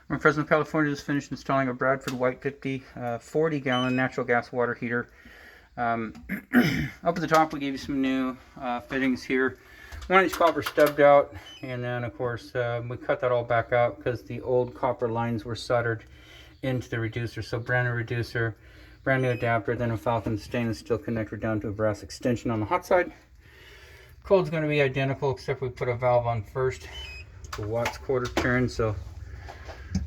We're in Fresno, California. Just finished installing a Bradford White 50 40-gallon natural gas water heater. Up at the top, we gave you some new fittings here. One of these copper stubbed out, and then of course we cut that all back out because the old copper lines were soldered into the reducer. So brand new reducer, brand new adapter, then a Falcon stainless steel connector down to a brass extension on the hot side. Cold's going to be identical, except we put a valve on first. The watts quarter turn, so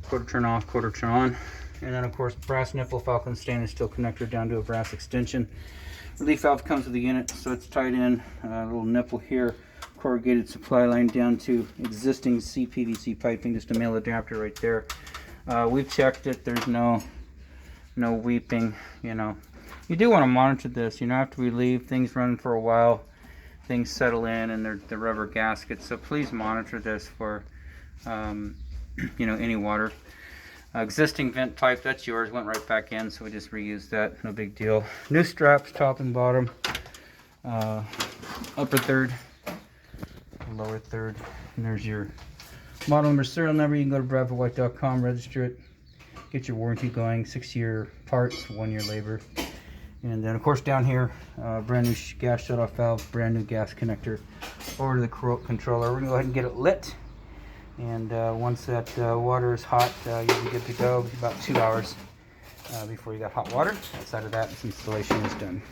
quarter turn off, quarter turn on. And then of course brass nipple Falcon stainless steel connector down to a brass extension. Relief valve comes with the unit, so it's tied in. A little nipple here, corrugated supply line down to existing CPVC piping, just a male adapter right there. We've checked it, there's no weeping. You do want to monitor this, after we leave, things run for a while, things settle in, and they're the rubber gaskets, so please monitor this for any water. Existing vent pipe, that's yours, went right back in, so we just reused that, no big deal. New straps, top and bottom, upper third, lower third, and there's your model number, serial number. You can go to bradfordwhite.com, register it, get your warranty going, 6-year parts, 1-year labor. And then of course down here, brand new gas shutoff valve, brand new gas connector over to the controller. We're gonna go ahead and get it lit. And once that water is hot, you'll be good to go. About 2 hours before you got hot water. Outside of that, this installation is done.